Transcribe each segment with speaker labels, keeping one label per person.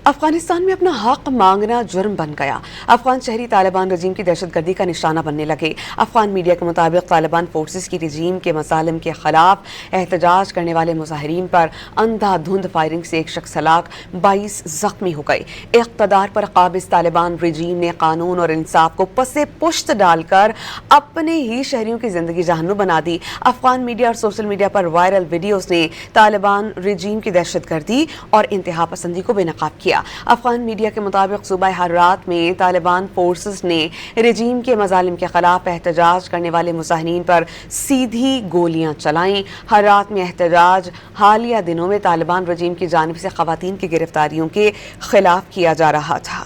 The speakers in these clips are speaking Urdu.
Speaker 1: افغانستان میں اپنا حق مانگنا جرم بن گیا۔ افغان شہری طالبان رجیم کی دہشت گردی کا نشانہ بننے لگے۔ افغان میڈیا کے مطابق طالبان فورسز کی رجیم کے مظالم کے خلاف احتجاج کرنے والے مظاہرین پر اندھا دھند فائرنگ سے ایک شخص ہلاک، 22 زخمی ہو گئے۔ اقتدار پر قابض طالبان رجیم نے قانون اور انصاف کو پس پشت ڈال کر اپنے ہی شہریوں کی زندگی جہنم بنا دی۔ افغان میڈیا اور سوشل میڈیا پر وائرل ویڈیوز نے طالبان رجیم کی دہشت گردی اور انتہا پسندی کو بے نقاب کیا۔ افغان میڈیا کے مطابق صوبہ ہرات میں طالبان فورسز نے رجیم کے مظالم کے خلاف احتجاج کرنے والے مظاہرین پر سیدھی گولیاں چلائیں۔ ہرات میں احتجاج حالیہ دنوں میں طالبان رجیم کی جانب سے خواتین کی گرفتاریوں کے خلاف کیا جا رہا تھا۔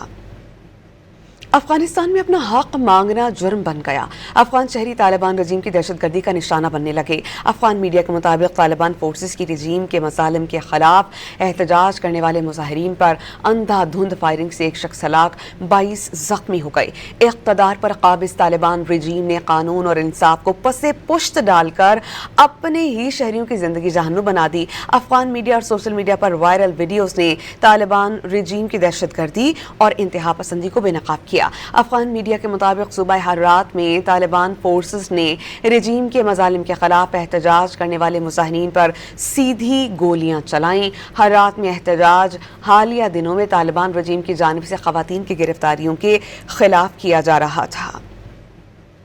Speaker 1: افغانستان میں اپنا حق مانگنا جرم بن گیا۔ افغان شہری طالبان رجیم کی دہشت گردی کا نشانہ بننے لگے۔ افغان میڈیا کے مطابق طالبان فورسز کی رجیم کے مظالم کے خلاف احتجاج کرنے والے مظاہرین پر اندھا دھند فائرنگ سے ایک شخص ہلاک، 22 زخمی ہو گئے۔ اقتدار پر قابض طالبان رجیم نے قانون اور انصاف کو پس پشت ڈال کر اپنے ہی شہریوں کی زندگی جہنم بنا دی۔ افغان میڈیا اور سوشل میڈیا پر وائرل ویڈیوز نے طالبان رجیم کی دہشت گردی اور انتہا پسندی کو بے نقاب کیا۔ افغان میڈیا کے مطابق صوبہ ہرات میں طالبان فورسز نے رجیم کے مظالم کے خلاف احتجاج کرنے والے مظاہرین پر سیدھی گولیاں چلائیں۔ ہرات میں احتجاج حالیہ دنوں میں طالبان رجیم کی جانب سے خواتین کی گرفتاریوں کے خلاف کیا جا رہا تھا۔